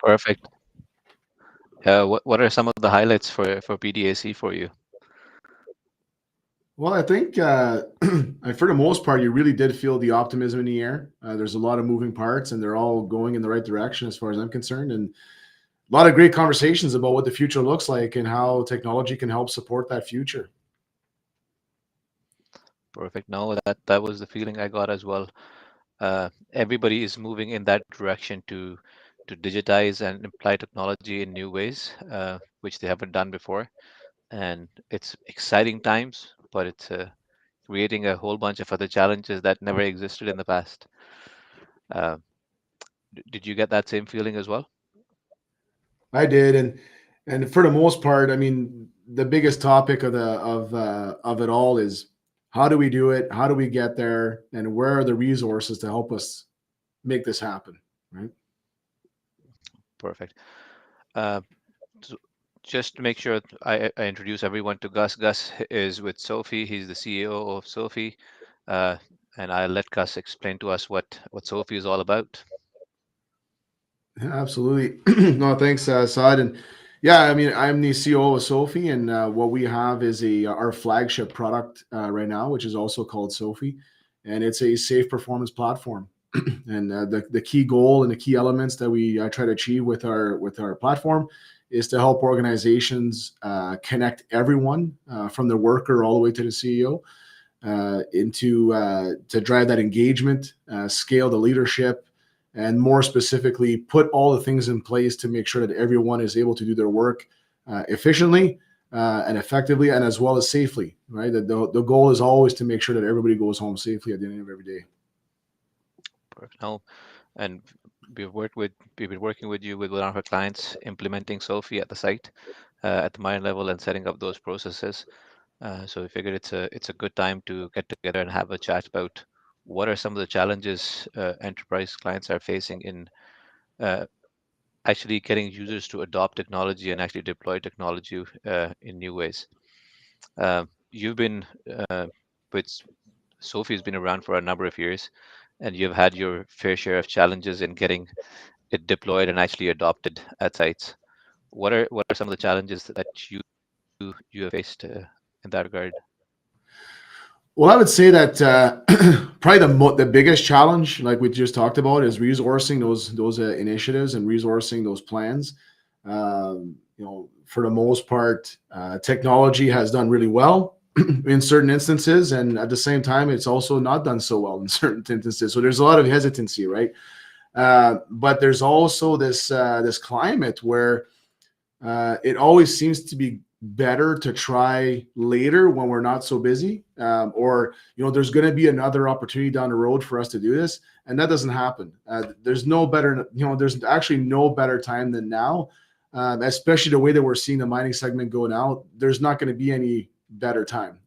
Perfect. What are some of the highlights for PDAC for you? Well, I think for the most part, you really did feel the optimism in the air. There's a lot of moving parts, and they're all going in the right direction as far as I'm concerned. And a lot of great conversations about what the future looks like and how technology can help support that future. Perfect. No, that was the feeling I got as well. Everybody is moving in that direction to digitize and apply technology in new ways, which they haven't done before. And it's exciting times, but it's creating a whole bunch of other challenges that never existed in the past. Uh, did you get that same feeling as well? I did, and for the most part, I mean, the biggest topic of it all is how do we do it? How do we get there? And where are the resources to help us make this happen? Right. Perfect. Uh, so just to make sure I introduce everyone to Gus. Gus is with Sophie. He's the CEO of Sophie. Uh, and I'll let Gus explain to us what Sophie is all about. Absolutely. No, thanks, Saad. And yeah, I mean, I'm the CEO of Sophie, and what we have is a our flagship product right now, which is also called Sophie, and it's a safe performance platform. And the key goal and the key elements that we try to achieve with our platform is to help organizations connect everyone from the worker all the way to the CEO into to drive that engagement, scale the leadership, and more specifically, put all the things in place to make sure that everyone is able to do their work efficiently and effectively, and as well as safely. Right. The goal is always to make sure that everybody goes home safely at the end of every day. Perfect. No, and we've been working with you with one of our clients implementing Sophie at the site at the mine level and setting up those processes. So we figured it's a good time to get together and have a chat about what are some of the challenges enterprise clients are facing in uh, actually getting users to adopt technology and actually deploy technology in new ways. You've been with Sophie's been around for a number of years, and you've had your fair share of challenges in getting it deployed and actually adopted at sites. What are some of the challenges that you have faced in that regard? Well, I would say that probably the biggest challenge, like we just talked about, is resourcing those initiatives and resourcing those plans. For the most part, technology has done really well in certain instances, and at the same time, it's also not done so well in certain instances. So there's a lot of hesitancy, right? But there's also this climate where it always seems to be better to try later when we're not so busy, or there's going to be another opportunity down the road for us to do this, and that doesn't happen. There's no better, there's actually no better time than now, especially the way that we're seeing the mining segment go now. There's not going to be any better time.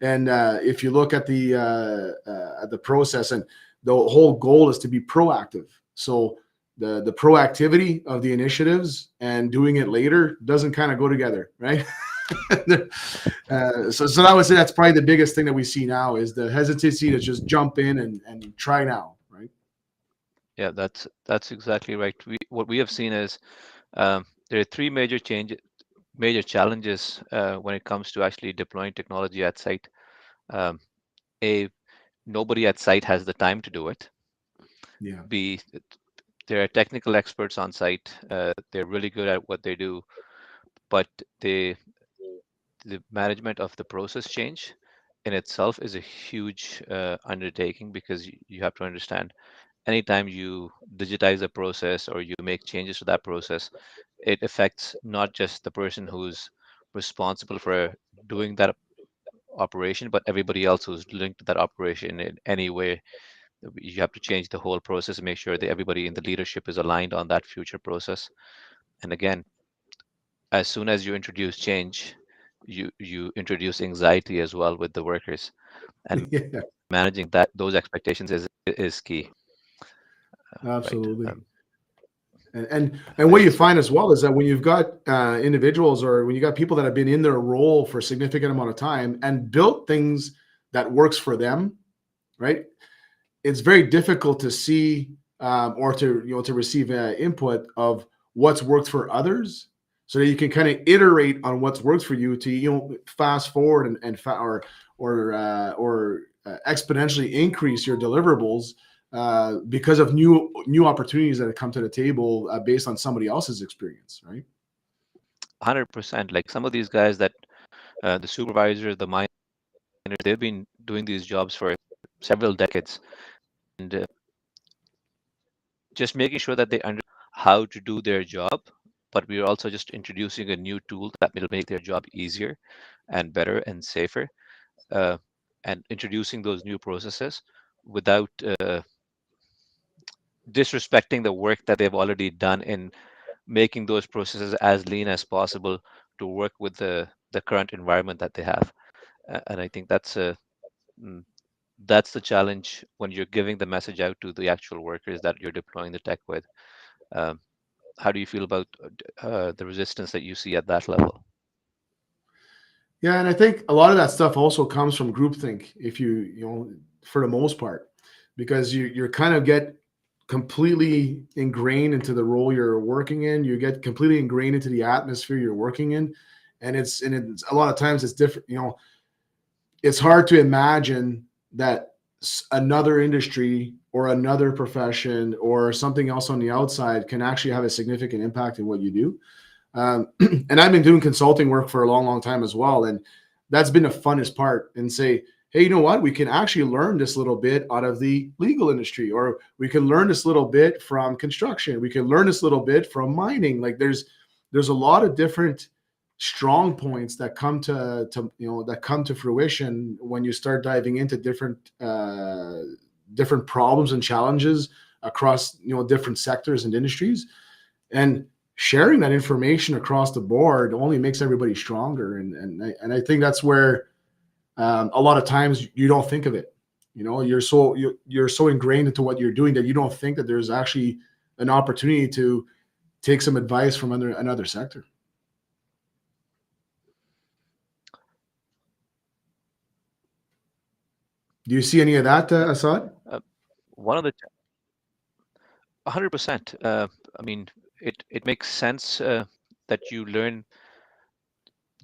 And if you look at the process, and the whole goal is to be proactive. So the proactivity of the initiatives and doing it later doesn't kind of go together, right? So I would say that's probably the biggest thing that we see now is the hesitancy to just jump in and try now, right? Yeah, that's exactly right. What we have seen is there are three major challenges when it comes to actually deploying technology at site. Um, A, nobody at site has the time to do it. Yeah. B, there are technical experts on site. They're really good at what they do, but the management of the process change in itself is a huge undertaking because you have to understand anytime you digitize a process or you make changes to that process, it affects not just the person who's responsible for doing that operation, but everybody else who's linked to that operation in any way. You have to change the whole process and make sure that everybody in the leadership is aligned on that future process. And again, as soon as you introduce change, you introduce anxiety as well with the workers, and Yeah, managing those expectations is key, right? absolutely. And what Right. you So find as well is that when you've got individuals, or when you got people that have been in their role for a significant amount of time and built things that works for them, right? It's very difficult to see or to to receive input of what's worked for others, so that you can kind of iterate on what's worked for you to fast forward or exponentially increase your deliverables because of new opportunities that have come to the table based on somebody else's experience, right? 100%. Like some of these guys that the supervisors, the miners, they've been doing these jobs for several decades, and just making sure that they understand how to do their job. But we're also just introducing a new tool that will make their job easier and better and safer, uh, and introducing those new processes without disrespecting the work that they've already done in making those processes as lean as possible to work with the current environment that they have. And I think mm, that's the challenge when you're giving the message out to the actual workers that you're deploying the tech with. Um, how do you feel about the resistance that you see at that level? Yeah, and I think a lot of that stuff also comes from groupthink, if for the most part, because you're kind of get completely ingrained into the role you're working in. You get completely ingrained into the atmosphere you're working in, and it's a lot of times it's different. It's hard to imagine that another industry or another profession or something else on the outside can actually have a significant impact in what you do. And I've been doing consulting work for a long, long time as well. And that's been the funnest part, and say, hey, you know what? We can actually learn this little bit out of the legal industry, or we can learn this little bit from construction. We can learn this little bit from mining. Like there's a lot of different strong points that come that come to fruition when you start diving into different problems and challenges across different sectors and industries. And sharing that information across the board only makes everybody stronger. And I think that's where a lot of times you don't think of it. You're so ingrained into what you're doing that you don't think that there's actually an opportunity to take some advice from another sector. Do you see any of that, Assad? One of the 100%. I mean, it makes sense that you learn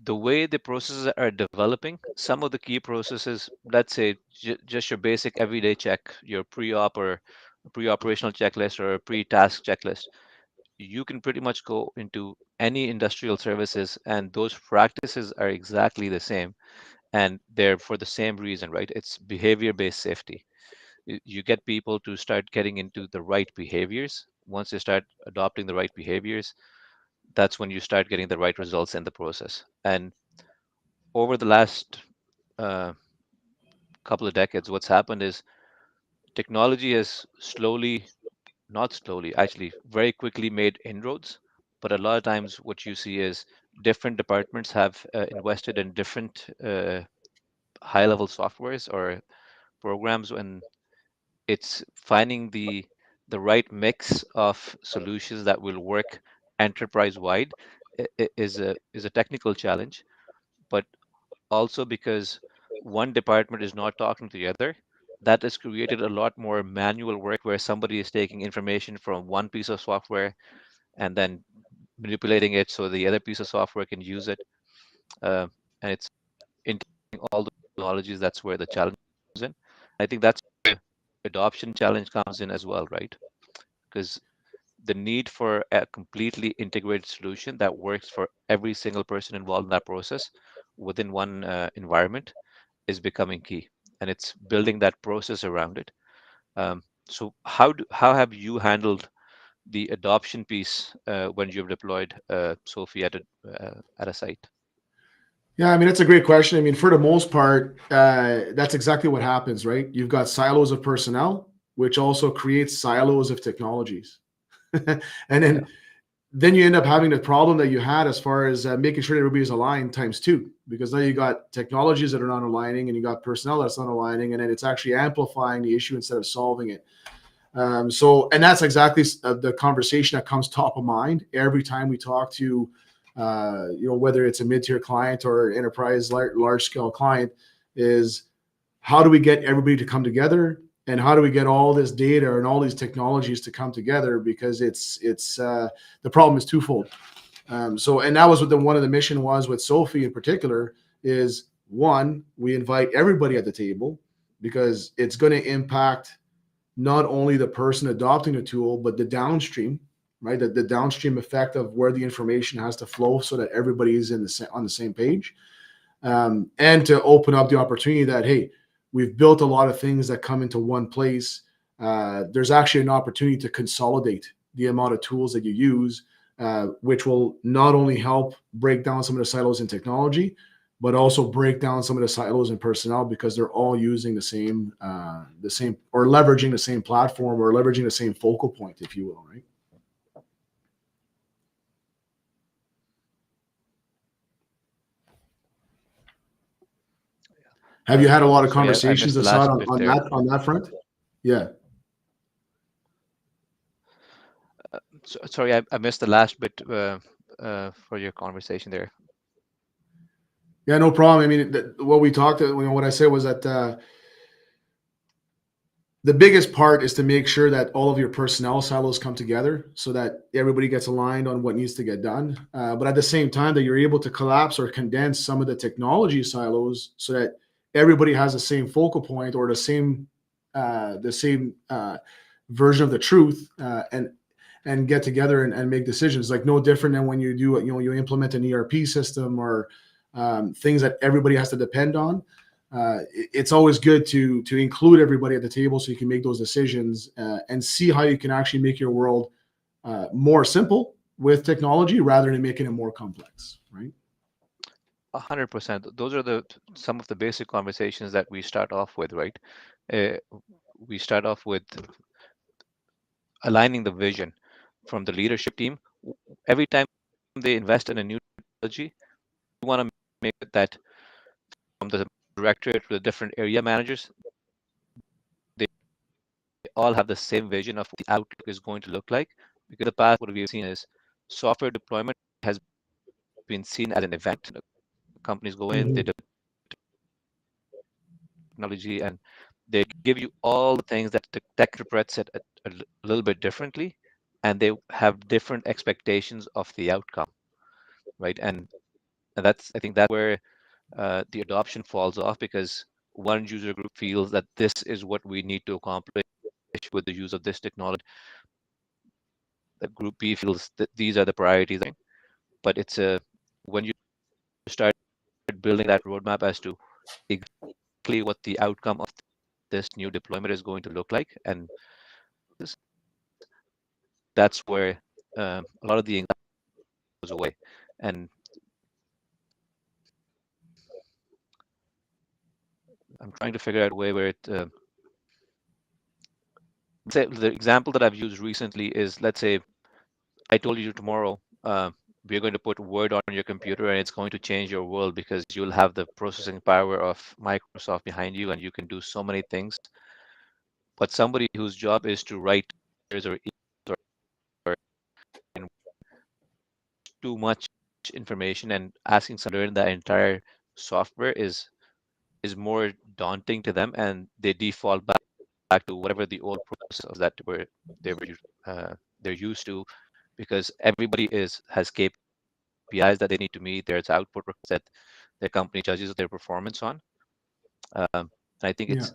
the way the processes are developing. Some of the key processes, let's say just your basic everyday check, your pre-op or pre-operational checklist or a pre-task checklist, you can pretty much go into any industrial services and those practices are exactly the same, and they're for the same reason, right? It's behavior-based safety. You get people to start getting into the right behaviors. Once they start adopting the right behaviors, that's when you start getting the right results in the process. And over the last uh, couple of decades, what's happened is technology has slowly, not slowly, actually very quickly made inroads. But a lot of times, what you see is different departments have invested in different high-level softwares or programs, and it's finding the right mix of solutions that will work enterprise-wide is a technical challenge, but also because one department is not talking to the other, that has created a lot more manual work where somebody is taking information from one piece of software and then manipulating it so the other piece of software can use it. And it's integrating all the technologies. That's where the challenge comes in. I think that's where adoption challenge comes in as well, right? Because the need for a completely integrated solution that works for every single person involved in that process within one environment is becoming key, and it's building that process around it. So how have you handled the adoption piece when you've deployed Sophie at a site? Yeah, I mean, that's a great question. I mean, for the most part, that's exactly what happens, right? You've got silos of personnel, which also creates silos of technologies. And Yeah, then you end up having the problem that you had as far as making sure that everybody's aligned times two, because now you got technologies that are not aligning and you got personnel that's not aligning, and then it's actually amplifying the issue instead of solving it. And that's exactly the conversation that comes top of mind every time we talk to, whether it's a mid-tier client or enterprise large scale client, is how do we get everybody to come together and how do we get all this data and all these technologies to come together, because it's the problem is twofold. So, and that was what one of the mission was with Sophie in particular, is one, we invite everybody at the table, because it's going to impact not only the person adopting the tool, but the downstream, right? The downstream effect of where the information has to flow so that everybody is on the same page. And to open up the opportunity that, hey, we've built a lot of things that come into one place. There's actually an opportunity to consolidate the amount of tools that you use, which will not only help break down some of the silos in technology, but also break down some of the silos in personnel, because they're all using the same, or leveraging the same platform, or leveraging the same focal point, if you will, right? Have you had a lot of Sorry, I conversations, missed the Asad, last bit there. on that front? Yeah. Sorry, I missed the last bit for your conversation there. Yeah, no problem. I mean, what we talked, what I said was that the biggest part is to make sure that all of your personnel silos come together so that everybody gets aligned on what needs to get done. But at the same time, that you're able to collapse or condense some of the technology silos so that everybody has the same focal point, or the same version of the truth, and get together and make decisions. Like, no different than when you do, you implement an ERP system, or things that everybody has to depend on. It's always good to include everybody at the table so you can make those decisions, and see how you can actually make your world more simple with technology rather than making it more complex, right? 100%. Those are some of the basic conversations that we start off with, right? We start off with aligning the vision from the leadership team. Every time they invest in a new technology, we want to make it that from the director to the different area managers, they all have the same vision of what the outlook is going to look like. Because in the past, what we've seen is software deployment has been seen as an event. Companies go in, they deploy technology, and they give you all the things that the tech interprets it a little bit differently, and they have different expectations of the outcome, right? And I think that's where the adoption falls off, because one user group feels that this is what we need to accomplish with the use of this technology. That group B feels that these are the priorities. But when you start building that roadmap as to exactly what the outcome of this new deployment is going to look like, and that's where a lot of the anxiety goes away. And I'm trying to figure out a way where say the example that I've used recently is, let's say I told you tomorrow we're going to put Word on your computer and it's going to change your world, because you'll have the processing power of Microsoft behind you and you can do so many things. But somebody whose job is to write or too much information, and asking someone to learn that entire software is more daunting to them, and they default back to whatever the old process that they were they're used to, because everybody has KPIs that they need to meet. There's output requests that their company judges their performance on. I think Yeah. it's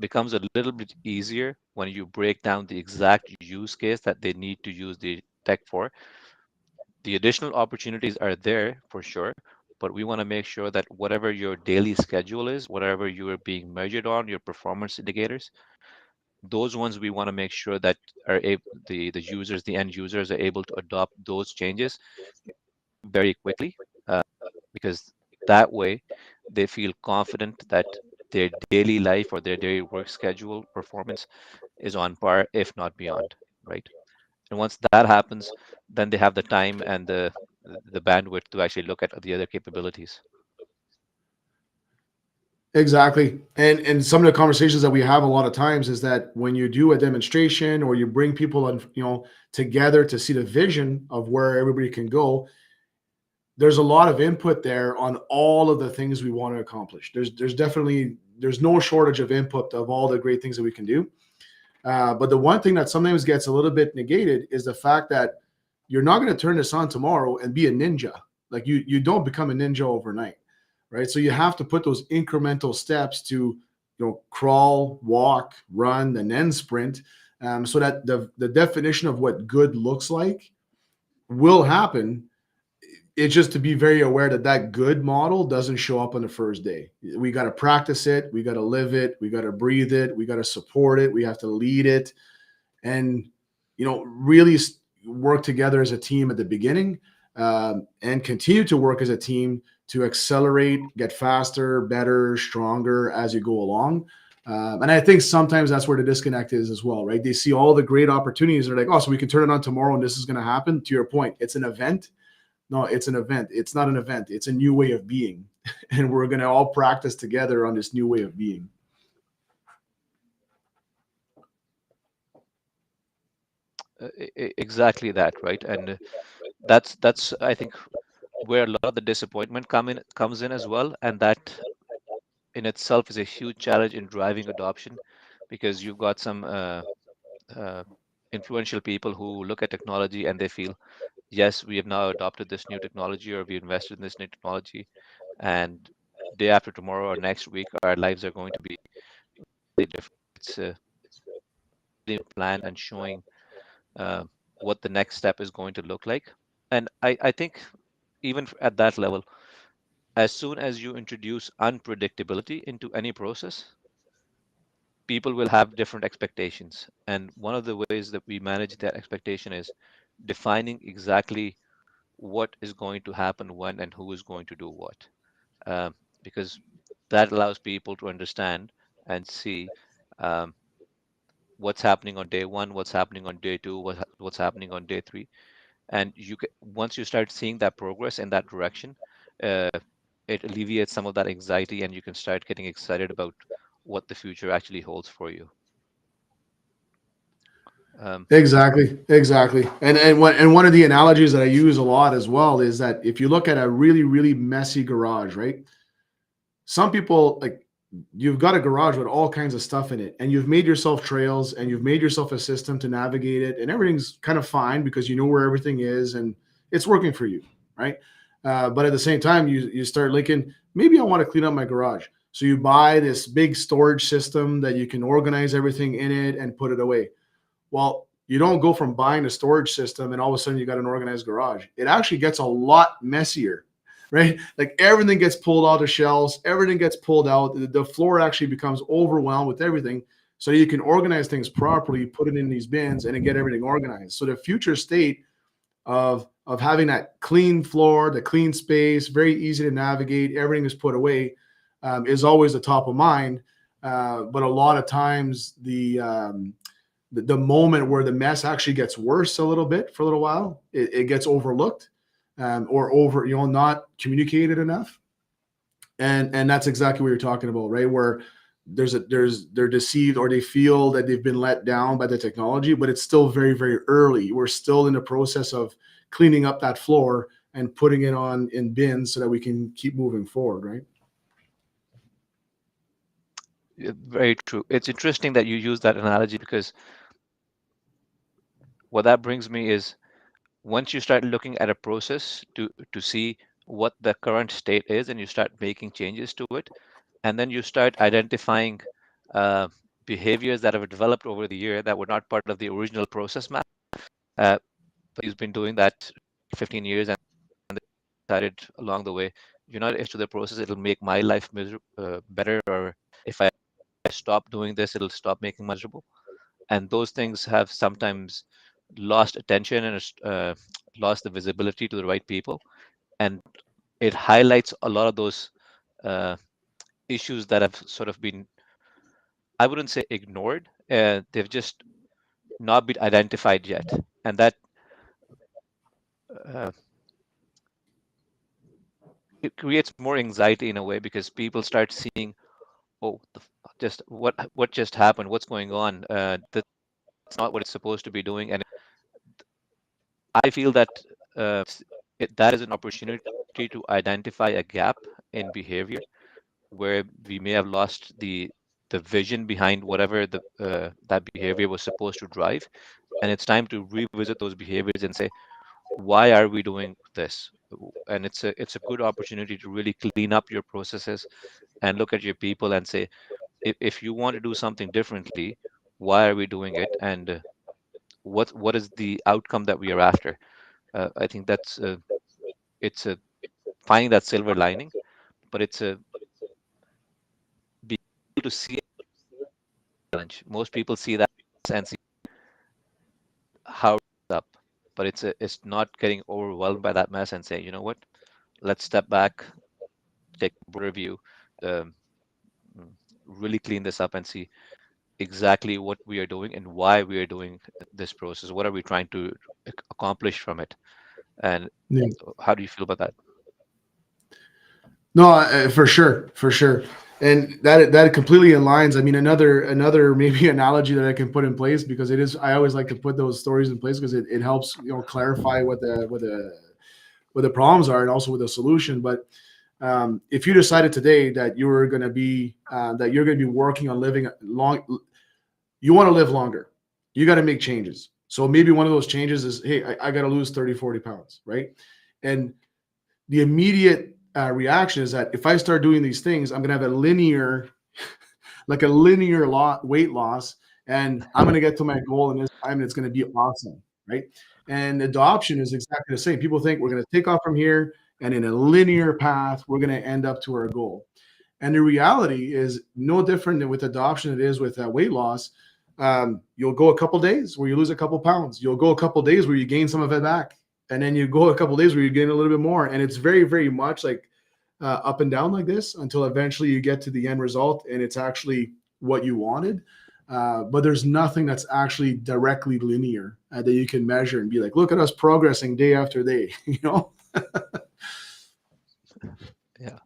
becomes a little bit easier when you break down the exact use case that they need to use the tech for. The additional opportunities are there for sure, but we want to make sure that whatever your daily schedule is, whatever you are being measured on, your performance indicators, those ones we want to make sure that the users, the end users, are able to adopt those changes very quickly, because that way they feel confident that their daily life or their daily work schedule performance is on par, if not beyond, right? And once that happens, then they have the time and the bandwidth to actually look at the other capabilities. Exactly. And some of the conversations that we have a lot of times is that when you do a demonstration, or you bring people on, together to see the vision of where everybody can go, there's a lot of input there on all of the things we want to accomplish. There's definitely there's no shortage of input of all the great things that we can do. But the one thing that sometimes gets a little bit negated is the fact that you're not going to turn this on tomorrow and be a ninja. Like you don't become a ninja overnight, right? So you have to put those incremental steps to crawl, walk, run, and then sprint, so that the definition of what good looks like will happen. It's just to be very aware that that good model doesn't show up on the first day. We got to practice it. We got to live it. We got to breathe it. We got to support it. We have to lead it, and really work together as a team at the beginning, and continue to work as a team to accelerate, get faster, better, stronger as you go along. And I think sometimes that's where the disconnect is as well, right? They see all the great opportunities. They're like, oh, so we can turn it on tomorrow and this is going to happen. To your point, it's an event. No, it's an event. It's not an event. It's a new way of being. And we're going to all practice together on this new way of being. Exactly that, right? And that's I think where a lot of the disappointment comes in as well, and that in itself is a huge challenge in driving adoption, because you've got some uh, influential people who look at technology and they feel, yes, we have now adopted this new technology, or we invested in this new technology, and day after tomorrow or next week, our lives are going to be really different. It's a plan and showing uh, what the next step is going to look like. And I think even at that level, as soon as you introduce unpredictability into any process, people will have different expectations. And one of the ways that we manage that expectation is defining exactly what is going to happen when and who is going to do what. Because that allows people to understand and see um, what's happening on day one, what's happening on day two, what's happening on day three. And once you start seeing that progress in that direction, uh, it alleviates some of that anxiety, and you can start getting excited about what the future actually holds for you. Um, Exactly. And one of the analogies that I use a lot as well is that if you look at a really, really messy garage, right? Some people, like, you've got a garage with all kinds of stuff in it, and you've made yourself trails and you've made yourself a system to navigate it, and everything's kind of fine because you know where everything is and it's working for you, right? But at the same time, you start thinking, maybe I want to clean up my garage. So you buy this big storage system that you can organize everything in it and put it away. Well, you don't go from buying a storage system and all of a sudden you got an organized garage. It actually gets a lot messier, right? Like everything gets pulled out of shelves, everything gets pulled out. The floor actually becomes overwhelmed with everything. So you can organize things properly, put it in these bins, and then get everything organized. So the future state of having that clean floor, the clean space, very easy to navigate, everything is put away, is always the top of mind. But a lot of times the moment where the mess actually gets worse a little bit for a little while, it gets overlooked, or not communicated enough. And that's exactly what you're talking about, right? Where they're deceived, or they feel that they've been let down by the technology, but it's still very, very early. We're still in the process of cleaning up that floor and putting it on in bins so that we can keep moving forward, right? Very true. It's interesting that you use that analogy, because what that brings me is, once you start looking at a process to see what the current state is, and you start making changes to it, and then you start identifying uh, behaviors that have developed over the year that were not part of the original process map. Uh, but he's been doing that 15 years, and decided along the way, you're not into the process, it'll make my life better, or if I stop doing this, it'll stop making miserable. And those things have sometimes lost attention and lost the visibility to the right people, and it highlights a lot of those uh, issues that have sort of been, I wouldn't say ignored, they've just not been identified yet. And that uh, it creates more anxiety in a way, because people start seeing, oh, just what just happened, what's going on, that's not what it's supposed to be doing. And I feel that that is an opportunity to identify a gap in behavior, where we may have lost the vision behind whatever that behavior was supposed to drive, and it's time to revisit those behaviors and say, why are we doing this? And it's a good opportunity to really clean up your processes and look at your people and say, if you want to do something differently, why are we doing it, and what is the outcome that we are after? I think that's it's a finding that silver lining, but it's a be able to see a challenge. Most people see that and see how it's up, but it's not getting overwhelmed by that mess and saying, you know what, let's step back, take a broader view, um, mm, really clean this up and see exactly what we are doing and why we are doing this process. What are we trying to accomplish from it? And Yeah. how do you feel about that? No, for sure, for sure, and that completely aligns. I mean, another maybe analogy that I can put in place, because it is, I always like to put those stories in place because it helps, clarify what the problems are and also with the solution. But if you decided today that you were going to be that you're going to be working on living long, you want to live longer, you got to make changes. So maybe one of those changes is, hey, I got to lose 30, 40 pounds, right? And the immediate reaction is that if I start doing these things, I'm going to have a linear, like a linear weight loss, and I'm going to get to my goal in this time, and it's going to be awesome, right? And adoption is exactly the same. People think we're going to take off from here, and in a linear path, we're going to end up to our goal. And the reality is no different than with adoption it is with weight loss. You'll go a couple days where you lose a couple pounds. You'll go a couple days where you gain some of it back, and then you go a couple days where you gain a little bit more. And it's very, very much like up and down like this until eventually you get to the end result and it's actually what you wanted. But there's nothing that's actually directly linear that you can measure and be like, look at us progressing day after day, you know? Yeah.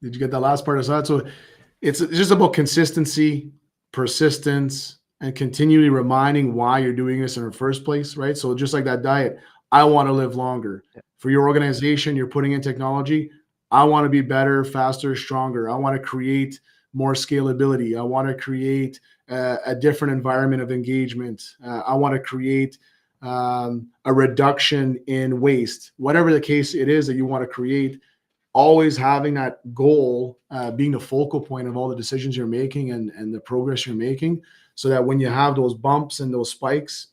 Did you get that last part of that? So it's just about consistency, persistence, and continually reminding why you're doing this in the first place, right? So just like that diet, I want to live longer. Yeah. For your organization, you're putting in technology. I want to be better, faster, stronger. I want to create more scalability. I want to create a different environment of engagement. I want to create a reduction in waste. Whatever the case it is that you want to create, always having that goal being the focal point of all the decisions you're making and the progress you're making, so that when you have those bumps and those spikes,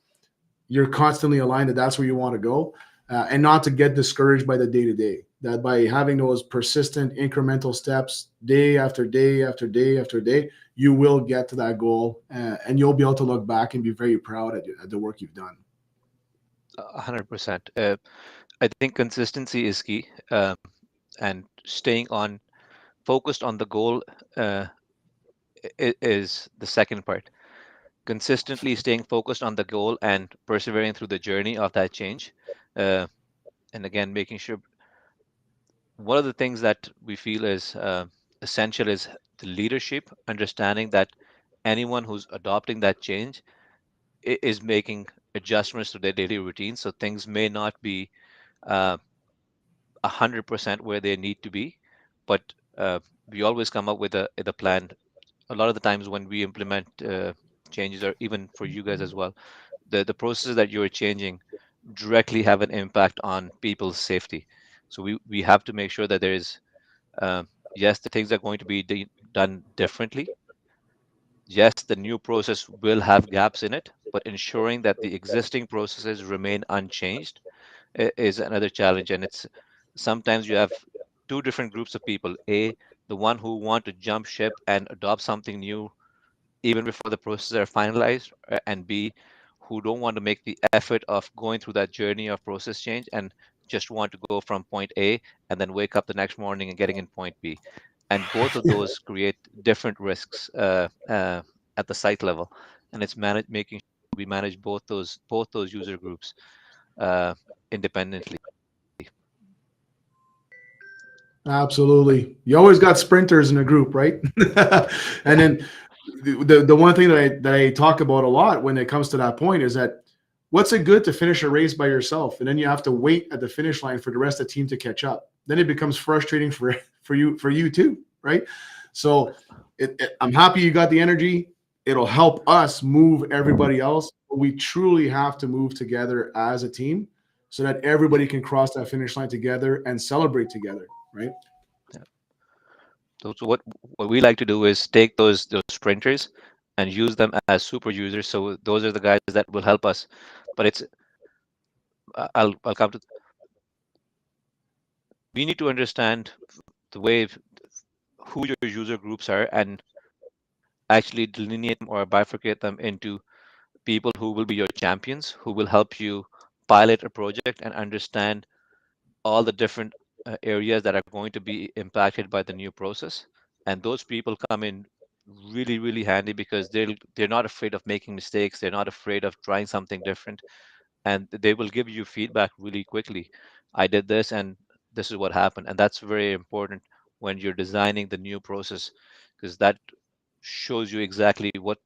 you're constantly aligned that that's where you want to go, and not to get discouraged by the day to day. That by having those persistent incremental steps day after day after day after day, you will get to that goal, and you'll be able to look back and be very proud at the work you've done. 100%. I think consistency is key, and staying on focused on the goal is the second part. Consistently staying focused on the goal and persevering through the journey of that change. Uh, and again, making sure one of the things that we feel is essential is the leadership, understanding that anyone who's adopting that change is making adjustments to their daily routine. So things may not be 100% where they need to be, but we always come up with a plan. A lot of the times when we implement changes, or even for you guys as well, the processes that you're changing directly have an impact on people's safety. So we have to make sure that there is, yes, the things are going to be done differently. Yes, the new process will have gaps in it, but ensuring that the existing processes remain unchanged is another challenge. And it's sometimes you have two different groups of people. A, the one who want to jump ship and adopt something new even before the processes are finalized, and B, who don't want to make the effort of going through that journey of process change and just want to go from point A and then wake up the next morning and getting in point B. And both of those create different risks at the site level. And it's making sure we manage both those user groups uh, independently. Absolutely. You always got sprinters in a group, right? And then the one thing that I talk about a lot when it comes to that point is that What's it good to finish a race by yourself and then you have to wait at the finish line for the rest of the team to catch up? Then it becomes frustrating for you too, right? So I'm happy you got the energy. It'll help us move everybody else. But we truly have to move together as a team so that everybody can cross that finish line together and celebrate together, right? Yeah. So what we like to do is take those sprinters and use them as super users. So those are the guys that will help us. But it's I'll come to, we need to understand the way who your user groups are and actually delineate them or bifurcate them into people who will be your champions, who will help you pilot a project and understand all the different areas that are going to be impacted by the new process. And those people come in really, really handy because they're not afraid of making mistakes. They're not afraid of trying something different, and they will give you feedback really quickly. I did this, and this is what happened, and that's very important when you're designing the new process, because that shows you exactly what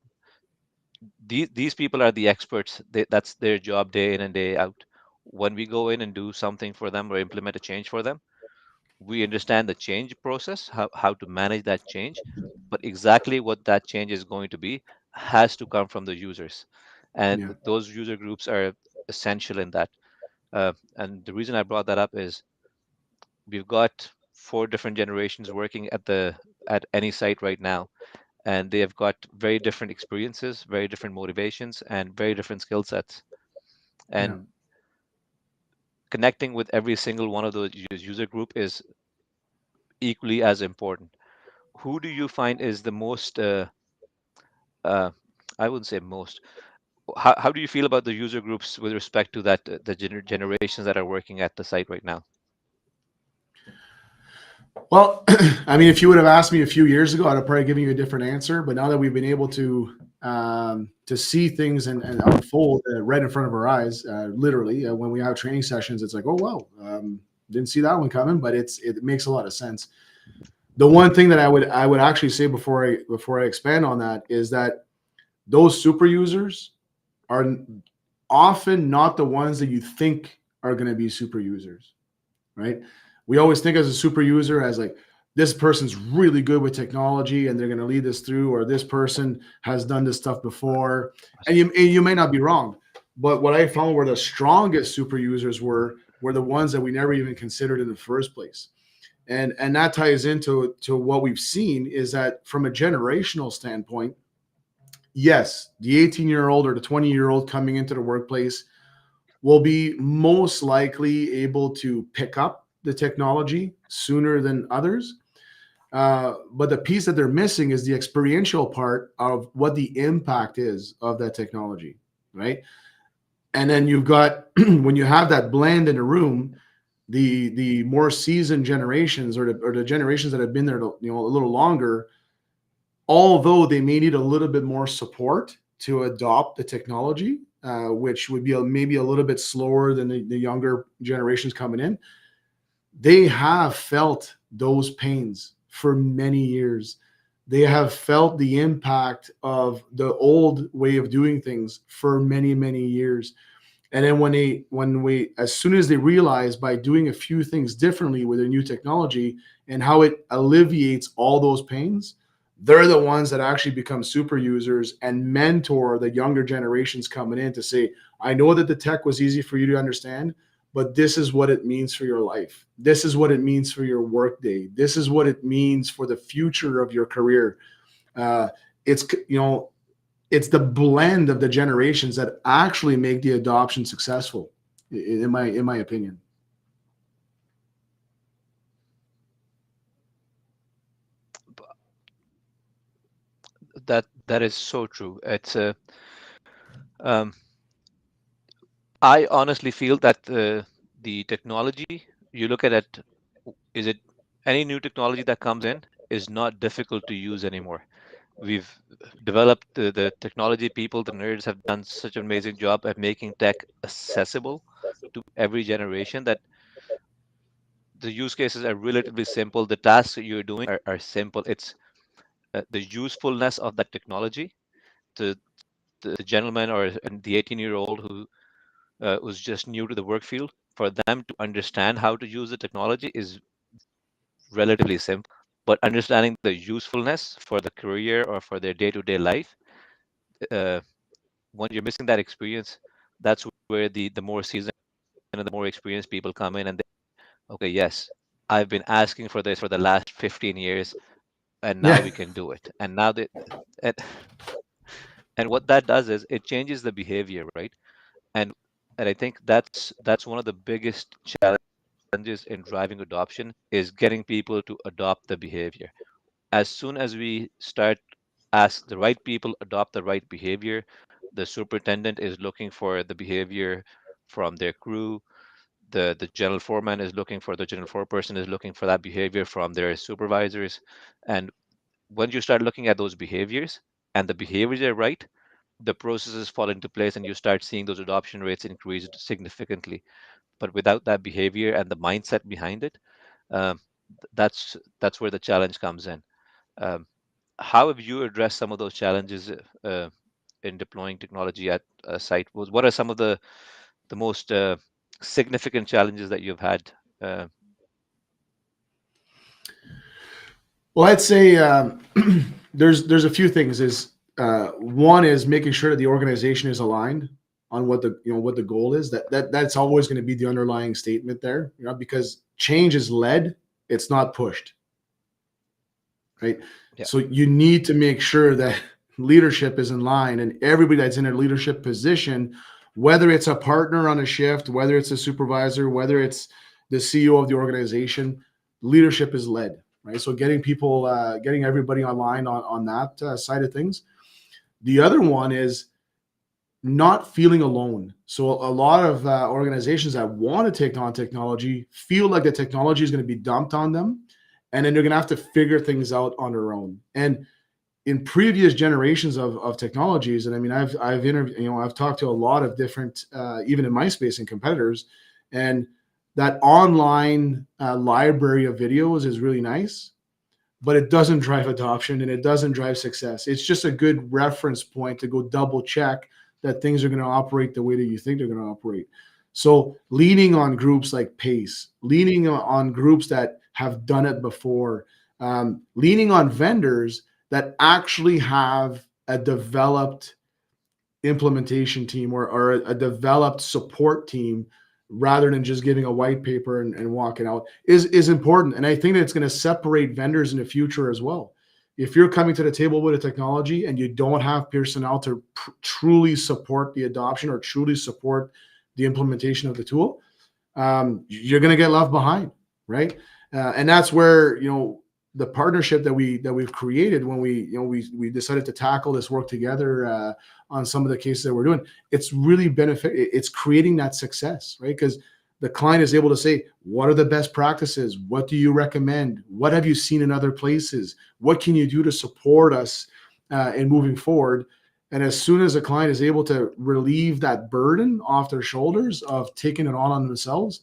these people are the experts. That's their job day in and day out. When we go in and do something for them or implement a change for them, we understand the change process, how to manage that change, but exactly what that change is going to be has to come from the users. And Yeah, those user groups are essential in that. And the reason I brought that up is we've got four different generations working at any site right now, and they have got very different experiences, very different motivations, and very different skill sets. yeah. And connecting with every single one of those user group is equally as important. Who do you find is the most uh, I wouldn't say most, how do you feel about the user groups with respect to that the generations that are working at the site right now? Well, I mean, if you would have asked me a few years ago, I'd have probably given you a different answer. But now that we've been able to see things and unfold right in front of our eyes, literally, when we have training sessions, it's like, oh wow, didn't see that one coming, but it makes a lot of sense. The one thing that I would actually say before I expand on that is that those super users are often not the ones that you think are going to be super users, right? We always think as a super user as like this person's really good with technology and they're going to lead us through, or this person has done this stuff before, and you may not be wrong, but what I found were the strongest super users were the ones that we never even considered in the first place. And that ties into what we've seen is that from a generational standpoint, yes, the 18-year-old or the 20-year-old coming into the workplace will be most likely able to pick up the technology sooner than others. But the piece that they're missing is the experiential part of what the impact is of that technology, right? And then you've got when you have that blend in a room, the more seasoned generations or the generations that have been there, a little longer, although they may need a little bit more support to adopt the technology, which would be maybe a little bit slower than the younger generations coming in, they have felt those pains for many years. They have felt the impact of the old way of doing things for many, many years. And then as soon as they realize by doing a few things differently with a new technology and how it alleviates all those pains, they're the ones that actually become super users and mentor the younger generations coming in to say, I know that the tech was easy for you to understand, but this is what it means for your life. This is what it means for your workday. This is what it means for the future of your career. Uh, it's it's the blend of the generations that actually make the adoption successful, in my opinion. That is so true. It's a um, I honestly feel that the technology, you look at it, is it any new technology that comes in is not difficult to use anymore. We've developed the technology people, the nerds have done such an amazing job at making tech accessible to every generation that the use cases are relatively simple. The tasks that you're doing are simple. It's the usefulness of that technology. The gentleman or the 18-year-old who who's just new to the work field, for them to understand how to use the technology is relatively simple. But understanding the usefulness for the career or for their day-to-day life, uh, when you're missing that experience, that's where the more seasoned and the more experienced people come in and they, okay, yes, I've been asking for this for the last 15 years, and now Yeah. we can do it. And now and, and what that does is it changes the behavior, right? And and I think that's one of the biggest challenges in driving adoption is getting people to adopt the behavior. As soon as we start ask the right people adopt the right behavior, the superintendent is looking for the behavior from their crew, the general foreman is looking for the general foreperson is looking for that behavior from their supervisors. And when you start looking at those behaviors and the behaviors are right, the processes fall into place and you start seeing those adoption rates increase significantly. But without that behavior and the mindset behind it, um, that's where the challenge comes in. Um, how have you addressed some of those challenges in deploying technology at a site? What are some of the most significant challenges that you've had? Uh, Well, I'd say there's a few things. Is one is making sure that the organization is aligned on what the what the goal is. That's always going to be the underlying statement there. Because change is led, it's not pushed, right? yeah, So you need to make sure that leadership is in line and everybody that's in a leadership position, whether it's a partner on a shift, whether it's a supervisor, whether it's the CEO of the organization, leadership is led, right? So getting people, getting everybody online on that side of things. The other one is not feeling alone. So a lot of organizations that want to take on technology feel like the technology is going to be dumped on them, and then they're going to have to figure things out on their own. And in previous generations of technologies, and I mean, I've interviewed, I've talked to a lot of different, even in my space and competitors, and that online library of videos is really nice, but it doesn't drive adoption and it doesn't drive success. It's just a good reference point to go double check that things are going to operate the way that you think they're going to operate. So leaning on groups like Pace, leaning on groups that have done it before, leaning on vendors that actually have a developed implementation team or a developed support team rather than just giving a white paper and walking out is important. And I think that it's going to separate vendors in the future as well. If you're coming to the table with a technology and you don't have personnel to truly support the adoption or truly support the implementation of the tool, you're going to get left behind, right? And that's where the partnership that we've created when we decided to tackle this work together on some of the cases that we're doing. It's really benefit. It's creating that success, right? Because the client is able to say, what are the best practices? What do you recommend? What have you seen in other places? What can you do to support us in moving forward? And as soon as a client is able to relieve that burden off their shoulders of taking it on themselves,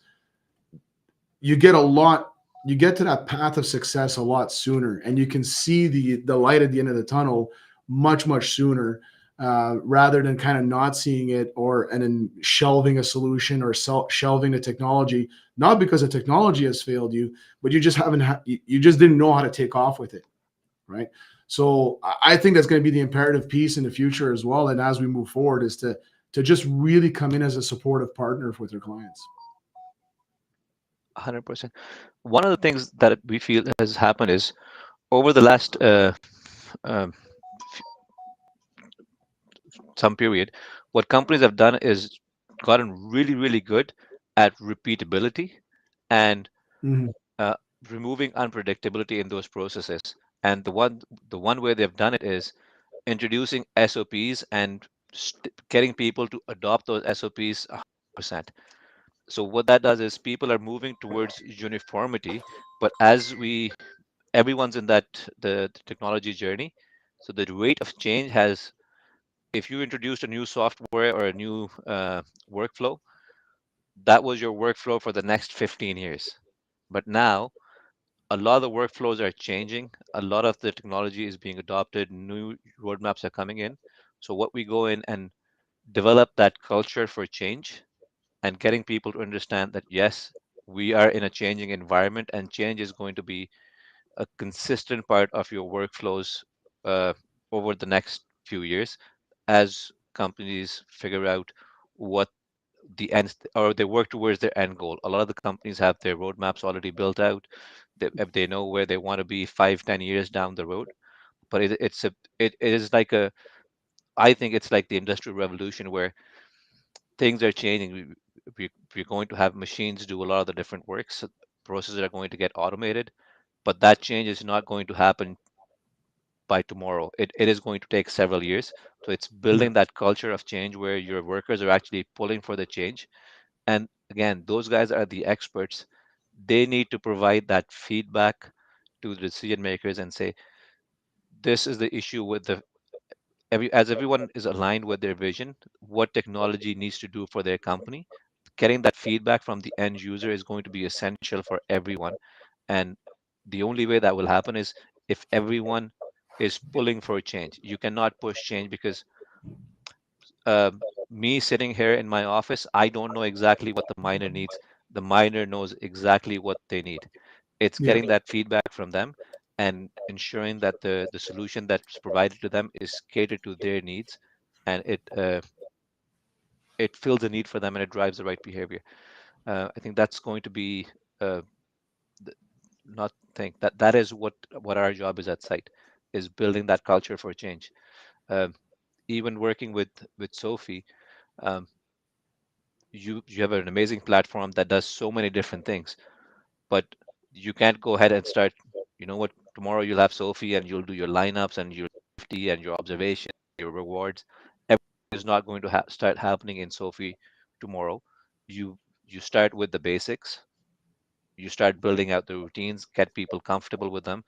you get a lot you get to that path of success a lot sooner, and you can see the light at the end of the tunnel much sooner, rather than kind of not seeing it and then shelving a solution or shelving the technology, not because the technology has failed you, but you just haven't you just didn't know how to take off with it, right? So I think that's going to be the imperative piece in the future as well, and as we move forward, is to just really come in as a supportive partner with your clients. 100%. One of the things that we feel has happened is over the last um, some period, what companies have done is gotten really good at repeatability and Mhm. uh, removing unpredictability in those processes. And the one way they've done it is introducing SOPs and getting people to adopt those SOPs 100%. So what that does is people are moving towards uniformity, but as we everyone's in the technology journey, so the rate of change has, if you introduced a new software or a new workflow, that was your workflow for the next 15 years. But now a lot of the workflows are changing. A lot of the technology is being adopted. New roadmaps are coming in. So what we go in and develop that culture for change and getting people to understand that yes, we are in a changing environment and change is going to be a consistent part of your workflows uh, over the next few years as companies figure out what the end or they work towards their end goal. A lot of the companies have their roadmaps already built out. If they know where they want to be 5, 10 years down the road. But it is like a I think it's like the industrial revolution where things are changing. We're going to have machines do a lot of the different works. Processes are going to get automated, but that change is not going to happen by tomorrow. It is going to take several years. So it's Yeah. building that culture of change where your workers are actually pulling for the change. And again, those guys are the experts. They need to provide that feedback to the decision makers and say, this is the issue with the as everyone is aligned with their vision, what technology needs to do for their company. Getting that feedback from the end user is going to be essential for everyone. And the only way that will happen is if everyone is pulling for change. You cannot push change because uh, me sitting here in my office, I don't know exactly what the miner needs. The miner knows exactly what they need. It's Yeah. getting that feedback from them and ensuring that the solution that's provided to them is catered to their needs and it fills a need for them and it drives the right behavior. I think that's going to be uh, not think that that is what our job is at site is building that culture for change. Um, even working with Sophie, um, you have an amazing platform that does so many different things, but you can't go ahead and start. You know what? Tomorrow you'll have Sophie and you'll do your lineups and your safety and your observation, your rewards. Everything is not going to start happening in Sophie tomorrow. You you start with the basics. You start building out the routines, get people comfortable with them,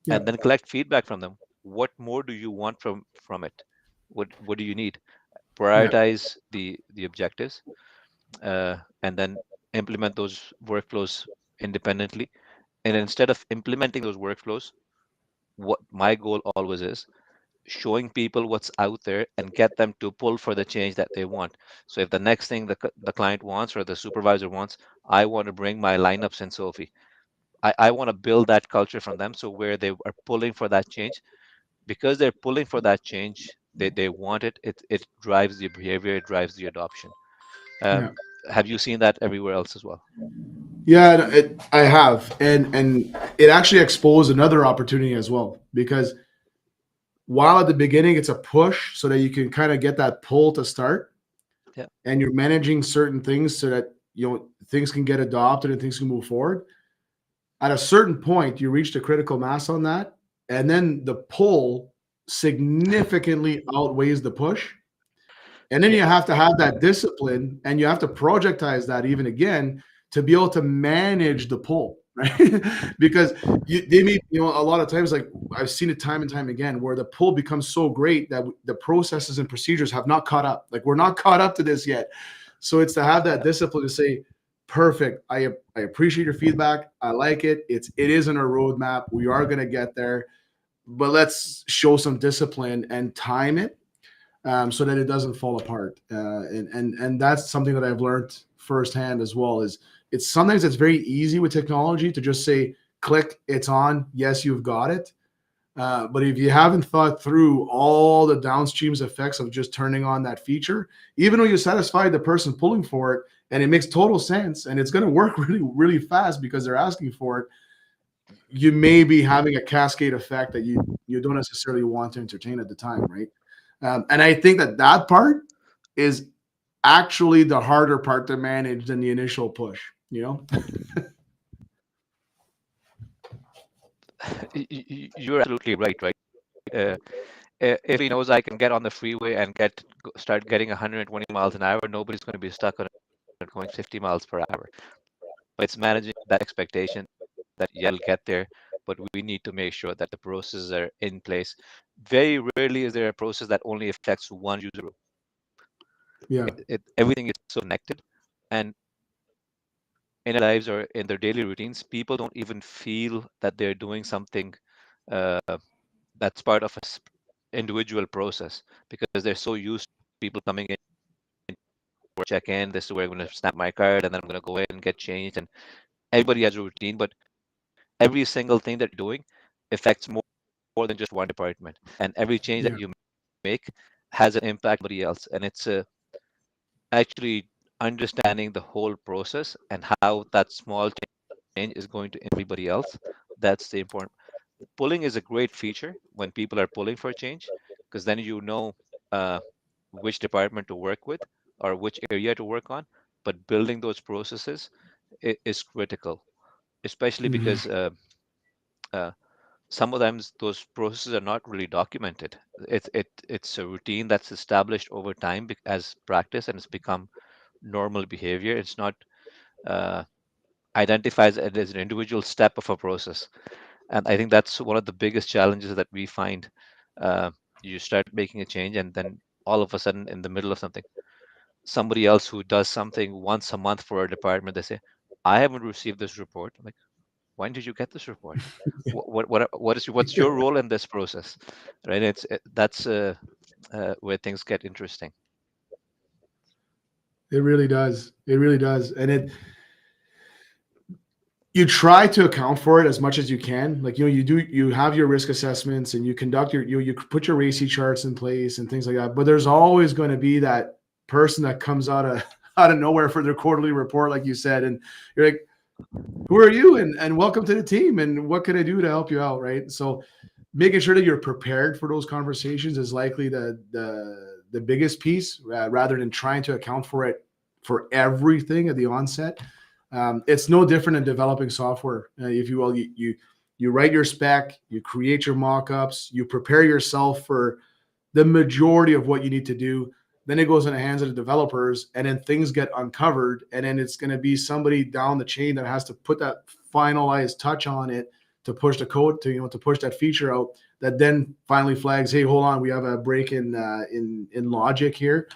Yeah. and then collect feedback from them. What more do you want from it? What do you need? Yeah. Prioritize the objectives, and then implement those workflows independently. And instead of implementing those workflows, what my goal always is showing people what's out there and get them to pull for the change that they want. So if the next thing the client wants or the supervisor wants, I want to bring my lineups in Sophie. I want to build that culture from them. So where they are pulling for that change, because they're pulling for that change, they want it. It drives the behavior, it drives the adoption. Yeah. Um, have you seen that everywhere else as well? Yeah, I have, and it actually exposed another opportunity as well because while at the beginning it's a push so that you can kind of get that pull to start, Yeah. and you're managing certain things so that things can get adopted and things can move forward. At a certain point, you reach the critical mass on that, and then the pull significantly outweighs the push. And then Yeah. you have to have that discipline and you have to projectize that even again to be able to manage the pull, right? Because they may, a lot of times, like I've seen it time and time again, where the pull becomes so great that the processes and procedures have not caught up. Like we're not caught up to this yet. So it's to have that discipline to say, perfect. I appreciate your feedback. I like it. It is in our roadmap. We are going to get there, but let's show some discipline and time it so that it doesn't fall apart. And that's something that I've learned firsthand as well. Is it's sometimes it's very easy with technology to just say click, it's on. Yes, you've got it. But if you haven't thought through all the downstreams effects of just turning on that feature, even though you satisfied the person pulling for it, and it makes total sense, and it's going to work really, really fast because they're asking for it, you may be having a cascade effect that you don't necessarily want to entertain at the time, right? And I think that that part is actually the harder part to manage than the initial push. You know? You're absolutely right, right? Uh, if he knows I can get on the freeway and start getting 120 miles an hour, nobody's going to be stuck on it going 50 miles per hour. But it's managing that expectation that yeah, I'll get there, but we need to make sure that the processes are in place. Very rarely is there a process that only affects one user group. Yeah. Everything is so connected, and in their lives or in their daily routines, people don't even feel that they're doing something uh, that's part of individual process because they're so used to people coming in check in. This is where I'm going to snap my card, and then I'm going to go in and get changed. And everybody has a routine, but every single thing that you're doing affects more than just one department. And every change that Yeah. you make has an impact on somebody else. And it's actually understanding the whole process and how that small change is going to everybody else. That's the important. Pulling is a great feature when people are pulling for change, because then you know uh, which department to work with or which area to work on. But building those processes is critical, especially Hmm. because uh, sometimes those processes are not really documented. It's a routine that's established over time as practice, and it's become normal behavior. It's not uh, identifies it as an individual step of a process. And I think that's one of the biggest challenges that we find. Uh, you start making a change, and then all of a sudden, in the middle of something, somebody else who does something once a month for a department, they say, "I haven't received this report." I'm like, when did you get this report? What's your role in this process, right? That's where things get interesting. It really does. It really does. And you try to account for it as much as you can. Like, you have your risk assessments and you conduct you put your RACI charts in place and things like that. But there's always going to be that person that comes out of out of nowhere for their quarterly report, like you said, and you're like, who are you? And welcome to the team. And what can I do to help you out? Right. So making sure that you're prepared for those conversations is likely the biggest piece, rather than trying to account for it for everything at the onset. It's no different in developing software, if you will. You write your spec, you create your mock-ups, you prepare yourself for the majority of what you need to do. Then it goes in the hands of the developers, and then things get uncovered, and then it's going to be somebody down the chain that has to put that finalized touch on it to push the code to push that feature out. That then finally flags, hey, hold on, we have a break in logic here.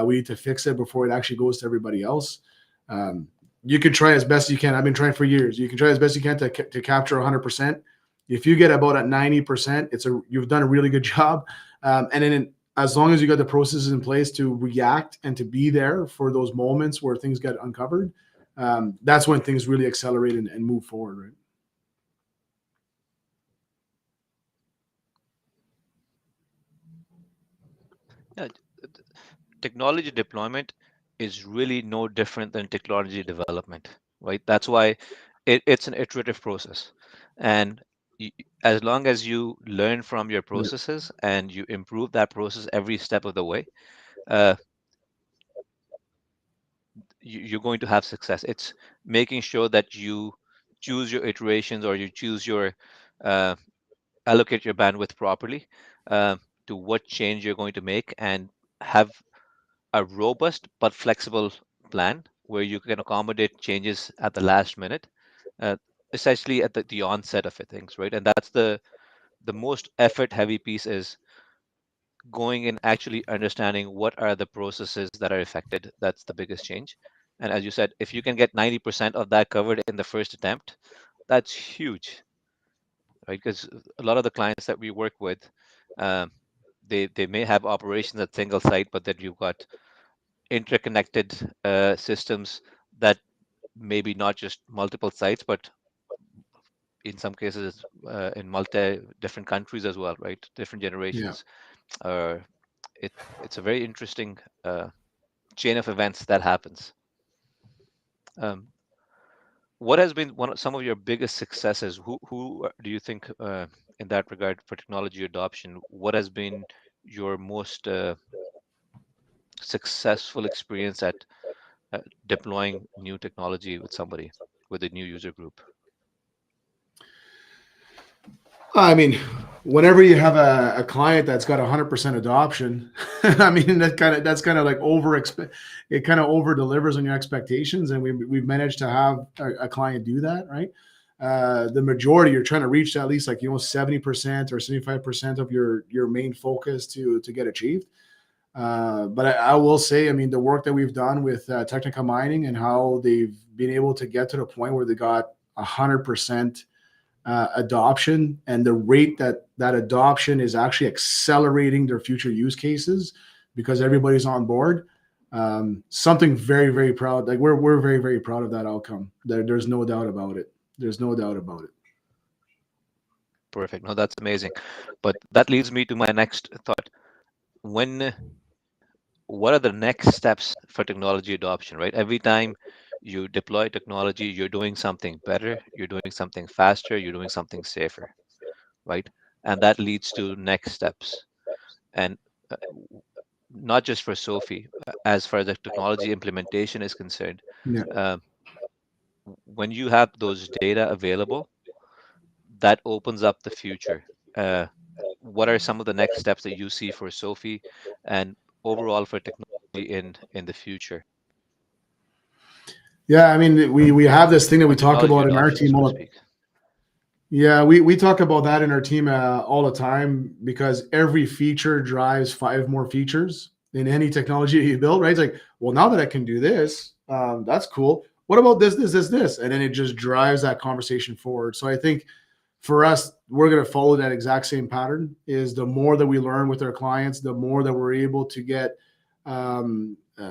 We need to fix it before it actually goes to everybody else. Um, you can try as best you can. I've been trying for years. You can try as best you can to capture 100%. If you get about at 90%, you've done a really good job. And then as long as you got the processes in place to react and to be there for those moments where things get uncovered, that's when things really accelerate and move forward, right? Yeah, technology deployment is really no different than technology development, right? That's why it's an iterative process. And as long as you learn from your Yeah. processes and you improve that process every step of the way, uh, you're going to have success. It's making sure that you choose your iterations, or you choose your uh, allocate your bandwidth properly uh, to what change you're going to make, and have a robust but flexible plan where you can accommodate changes at the last minute, uh, essentially at the onset of it, things, right? And that's the most effort heavy piece, is going in actually understanding what are the processes that are affected. That's the biggest change. And as you said, if you can get 90% of that covered in the first attempt, that's huge, right? Because a lot of the clients that we work with, um, they may have operations at single site, but then you've got interconnected systems that maybe not just multiple sites, but in some cases in multi different countries as well, right? Different Yeah. generations. Uh, it it's a very interesting chain of events that happens. Um, what has been some of your biggest successes? Who do you think, in that regard, for technology adoption? What has been your most successful experience at deploying new technology with somebody, with a new user group? I mean, whenever you have a client that's got 100% adoption, I mean that's kind of like it kind of over delivers on your expectations, and we've managed to have a client do that, right? The majority, you're trying to reach at least, like, 70% or 75% of your main focus to get achieved. But I will say, I mean, the work that we've done with Technica Mining and how they've been able to get to the point where they got 100% adoption, and the rate that adoption is actually accelerating their future use cases because everybody's on board. Something very, very proud. Like we're very, very proud of that outcome. There's no doubt about it. There's no doubt about it. Perfect. No, that's amazing. But that leads me to my next thought. When what are the next steps for technology adoption, right? Every time you deploy technology, you're doing something better, you're doing something faster, you're doing something safer, right? And that leads to next steps. And not just for Sophie, as far as the technology implementation is concerned, Yeah. uh, when you have those data available, that opens up the future. Uh, what are some of the next steps that you see for Sophie and overall for technology in the future Yeah, I mean, we have this thing that we or talk technology about in our adoption, team so to all. speak? Yeah, we talk about that in our team all the time because every feature drives five more features in any technology you build, right? It's like, well, now that I can do this, that's cool. What about this? And then it just drives that conversation forward. So I think for us, we're going to follow that exact same pattern. Is the more that we learn with our clients, the more that we're able to get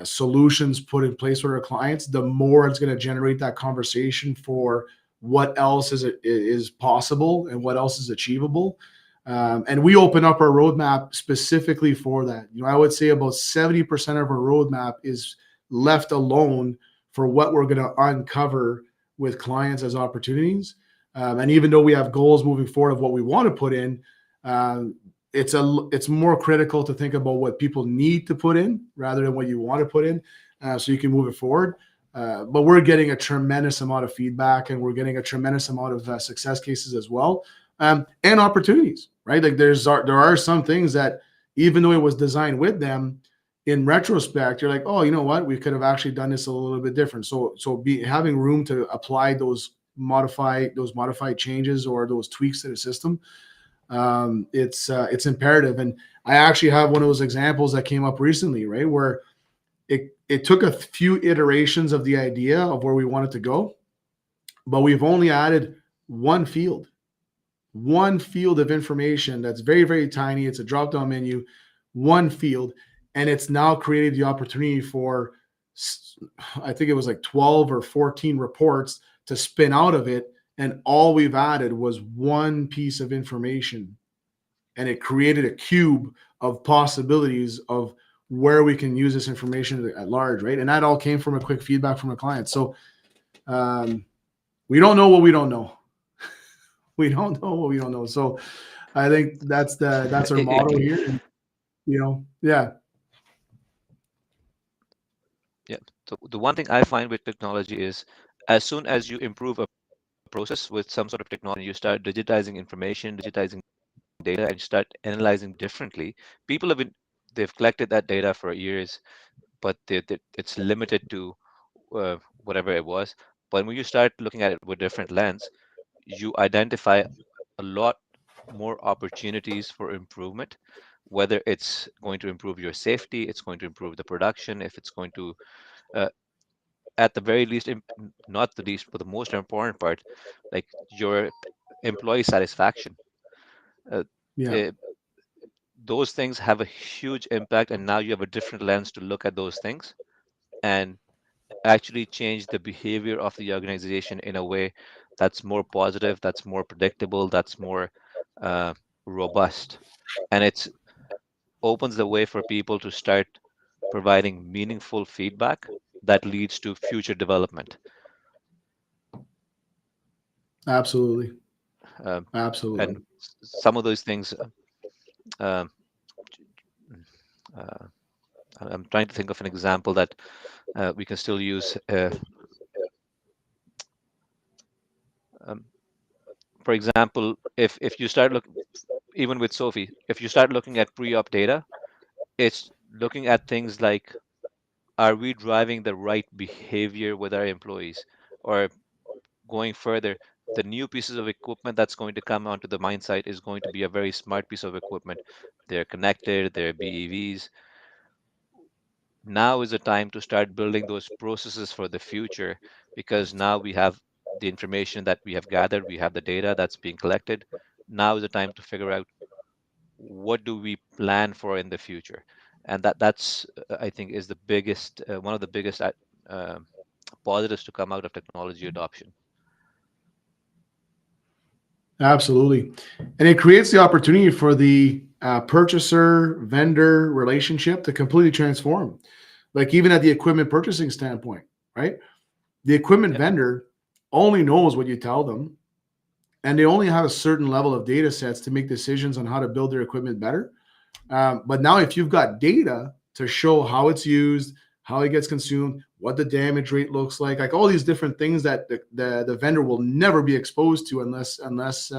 solutions put in place with our clients, the more it's going to generate that conversation for what else is possible and what else is achievable. And we open up our roadmap specifically for that. You know, I would say about 70% of our roadmap is left alone for what we're going to uncover with clients as opportunities. And even though we have goals moving forward of what we want to put in, um, it's more critical to think about what people need to put in rather than what you want to put in, so you can move it forward. But we're getting a tremendous amount of feedback, and we're getting a tremendous amount of success cases as well, and opportunities. Right, like there are some things that even though it was designed with them, in retrospect, you're like, oh, you know what, we could have actually done this a little bit different. So be having room to apply those modified changes or those tweaks to the system. It's imperative. And I actually have one of those examples that came up recently, right, where it took a few iterations of the idea of where we wanted to go, but we've only added one field of information that's very, very tiny. It's a drop down menu, one field, and it's now created the opportunity for, I think it was like 12 or 14 reports to spin out of it. And all we've added was one piece of information, and it created a cube of possibilities of where we can use this information at large, right? And that all came from a quick feedback from a client. So um, we don't know what we don't know. We don't know what we don't know. So I think that's our motto Exactly. here. And, yeah, Yeah. So the one thing I find with technology is as soon as you improve a process with some sort of technology, you start digitizing information, digitizing data, and you start analyzing differently. People have been they've collected that data for years, but it's limited to whatever it was. But when you start looking at it with a different lens, you identify a lot more opportunities for improvement, whether it's going to improve your safety, it's going to improve the production, if it's going to, uh, at the very least, not the least, but the most important part, like your employee satisfaction. Uh, yeah, eh, those things have a huge impact, and now you have a different lens to look at those things and actually change the behavior of the organization in a way that's more positive, that's more predictable, that's more uh, robust. And it opens the way for people to start providing meaningful feedback that leads to future development. absolutely, Um, and absolutely. some of those things, um, uh, I'm trying to think of an example that we can still use. Um, for example, if you start look even with Sophie, if you start looking at pre-op data, it's looking at things like, are we driving the right behavior with our employees? Or going further, the new pieces of equipment that's going to come onto the mine site is going to be a very smart piece of equipment. They're connected, they're BEVs. Now is the time to start building those processes for the future, because now we have the information that we have gathered, we have the data that's being collected. Now is the time to figure out what do we plan for in the future. and that's I think is the biggest one of the biggest um positives to come out of technology adoption. Absolutely. And it creates the opportunity for the purchaser vendor relationship to completely transform. Like even at the equipment purchasing standpoint, right? The equipment Yep. vendor only knows what you tell them, and they only have a certain level of data sets to make decisions on how to build their equipment better. But now, if you've got data to show how it's used, how it gets consumed, what the damage rate looks like all these different things that the vendor will never be exposed to unless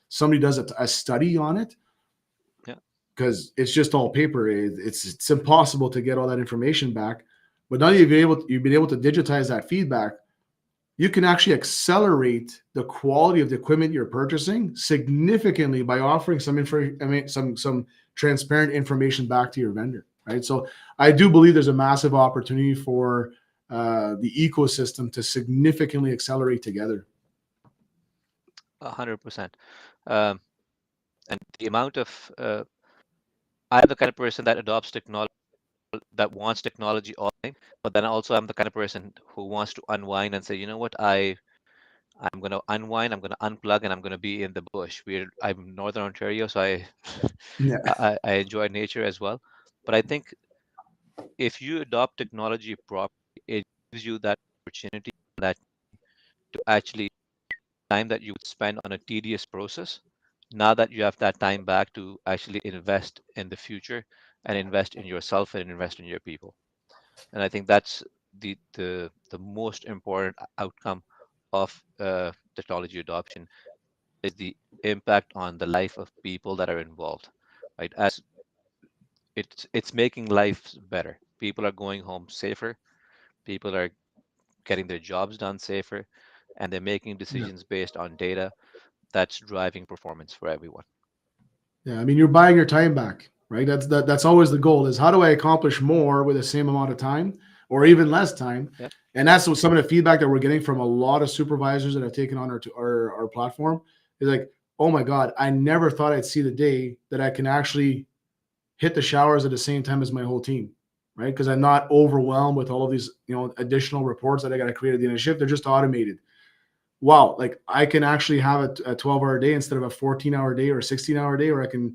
somebody does a study on it, Yeah. because it's just all paper. It's impossible to get all that information back. But now you've been able to digitize that feedback. You can actually accelerate the quality of the equipment you're purchasing significantly by offering some info, I mean, some transparent information back to your vendor, right? So I do believe there's a massive opportunity for the ecosystem to significantly accelerate together. 100%. Um, and the amount of I'm the kind of person that adopts technology, that wants technology all the time, but then also I'm the kind of person who wants to unwind and say, you know what, I'm going to unwind, I'm going to unplug, and I'm going to be in the bush. I'm in Northern Ontario, so I, Yeah. I enjoy nature as well. But I think if you adopt technology properly, it gives you that opportunity, that to actually time that you would spend on a tedious process. Now that you have that time back to actually invest in the future and invest in yourself and invest in your people. And I think that's the most important outcome of technology adoption is the impact on the life of people that are involved, right? As it's making lives better. People are going home safer. People are getting their jobs done safer, and they're making Yeah. decisions based on data that's driving performance for everyone. Yeah. I mean, you're buying your time back, right? That's always the goal is how do I accomplish more with the same amount of time or even less time? Yep. And that's what some of the feedback that we're getting from a lot of supervisors that have taken on our platform is like, oh my God, I never thought I'd see the day that I can actually hit the showers at the same time as my whole team, right? Because I'm not overwhelmed with all of these, additional reports that I got to create at the end of the shift. They're just automated. Wow, like I can actually have a 12-hour day instead of a 14-hour day or a 16-hour day, or I can.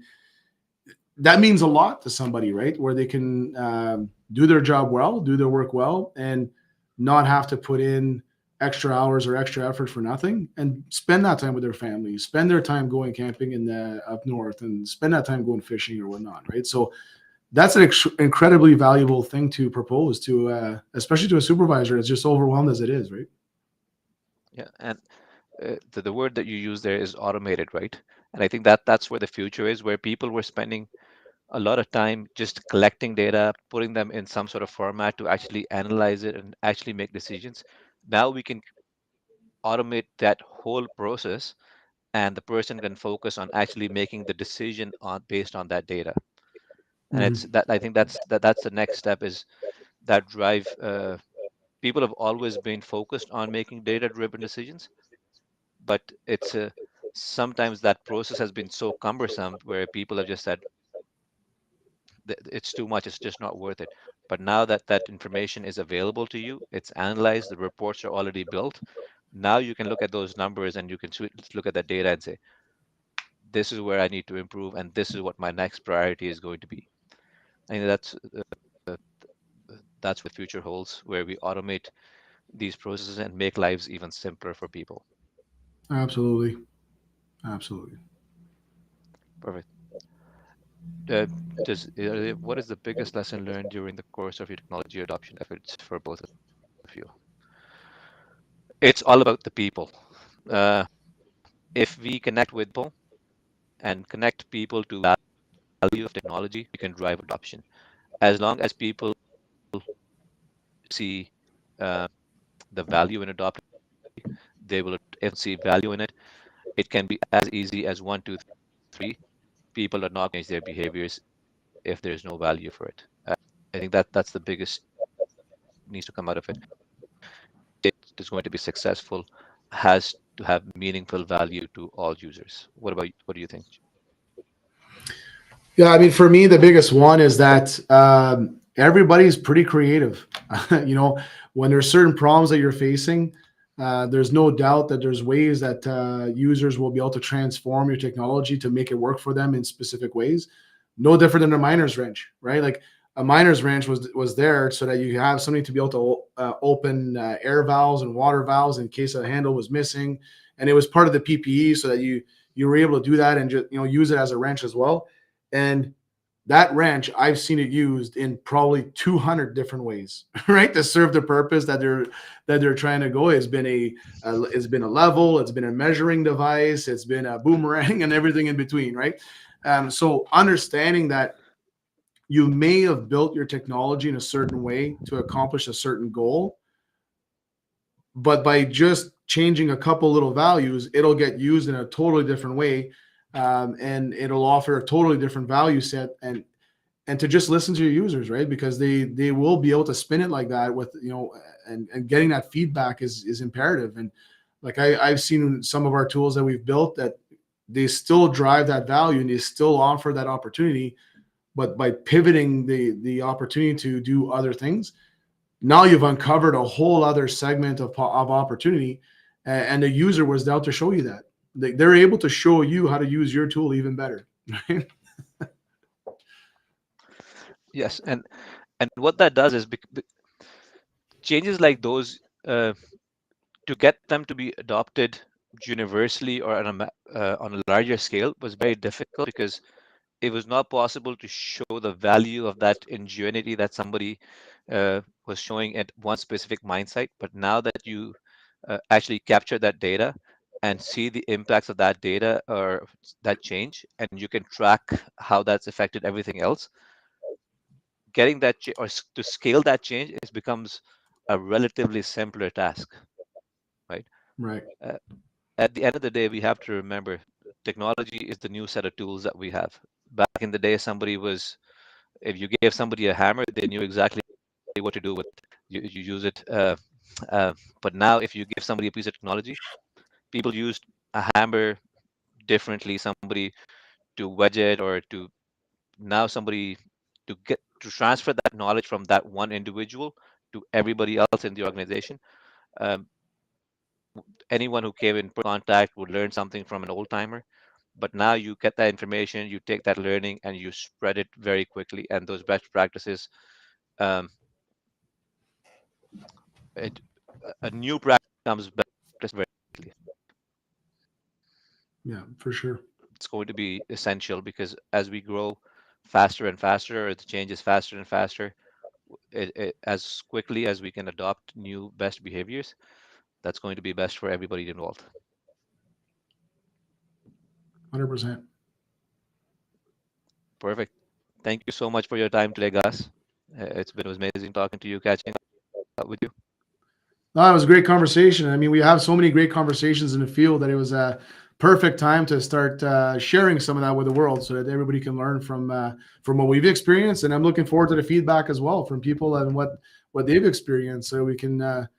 That means a lot to somebody, right? Where they can do their job well, do their work well, and not have to put in extra hours or extra effort for nothing, and spend that time with their family, spend their time going camping in the up north, and spend that time going fishing or whatnot, right? So that's an incredibly valuable thing to propose to, especially to a supervisor that's just overwhelmed as it is, right? Yeah, and the word that you use there is automated, right? And I think that that's where the future is, where people were spending a lot of time just collecting data, putting them in some sort of format to actually analyze it and actually make decisions. Now we can automate that whole process, and the person can focus on actually making the decision on based on that data. And it's Mm-hmm. that I think that's the next step is that drive. People have always been focused on making data-driven decisions, but it's sometimes that process has been so cumbersome where people have just said it's too much, it's just not worth it. But now that that information is available to you, it's analyzed, the reports are already built. Now you can look at those numbers and you can look at that data and say, this is where I need to improve, and this is what my next priority is going to be. I think uh, that's what the future holds, where we automate these processes and make lives even simpler for people. Absolutely, absolutely. Perfect. What is the biggest lesson learned during the course of your technology adoption efforts for both of you? It's all about the people. Uh, if we connect with people and connect people to value of technology, we can drive adoption. As long as people see uh, the value in adopting, they will see value in it. It can be as easy as one, two, three. People are not going to change their behaviors if there's no value for it. I think that that's the biggest needs to come out of it. It is going to be successful, has to have meaningful value to all users. What about what do you think? Yeah, I mean, for me, the biggest one is that everybody's pretty creative. You know, when there's certain problems that you're facing, there's no doubt that there's ways that users will be able to transform your technology to make it work for them in specific ways. No different than a miner's wrench, right? Like a miner's wrench was there so that you have something to be able to open air valves and water valves in case a handle was missing, and it was part of the PPE so that you were able to do that and just use it as a wrench as well. And that wrench, I've seen it used in probably 200 different ways, right, to serve the purpose that they're trying to go. It's been a level, it's been a measuring device, it's been a boomerang, and everything in between, right? So understanding that you may have built your technology in a certain way to accomplish a certain goal, but by just changing a couple little values, it'll get used in a totally different way, and it'll offer a totally different value set. And to just listen to your users, right? Because they will be able to spin it like that with and getting that feedback is imperative. And like I've seen some of our tools that we've built that they still drive that value and they still offer that opportunity, but by pivoting the opportunity to do other things, now you've uncovered a whole other segment of opportunity, and the user was out to show you that. They're able to show you how to use your tool even better. Right? Yes, and what that does is changes like those, to get them to be adopted universally or on a larger scale was very difficult, because it was not possible to show the value of that ingenuity that somebody was showing at one specific mine site. But now that you actually capture that data and see the impacts of that data or that change, and you can track how that's affected everything else, getting that to scale that change is becomes a relatively simpler task, right? Right. Uh, at the end of the day, we have to remember technology is the new set of tools that we have. Back in the day, if you gave somebody a hammer, they knew exactly what to do with it. You use it. Uh, but now, if you give somebody a piece of technology, people used a hammer differently. Somebody to wedge it, or to now somebody to transfer that knowledge from that one individual to everybody else in the organization. Um, Anyone who came in contact would learn something from an old timer, but now you get that information, you take that learning, and you spread it very quickly. And those best practices, um, it, a new practice becomes best practice very quickly. Yeah, for sure. It's going to be essential, because as we grow faster and faster, or the change is faster and faster, as quickly as we can adopt new best behaviors, that's going to be best for everybody involved. 100%. Perfect. Thank you so much for your time today, Gus. It was amazing talking to you, catching up with you. No, it was a great conversation. I mean, we have so many great conversations in the field that it was a perfect time to start sharing some of that with the world, so that everybody can learn from what we've experienced. And I'm looking forward to the feedback as well from people and what they've experienced, so we can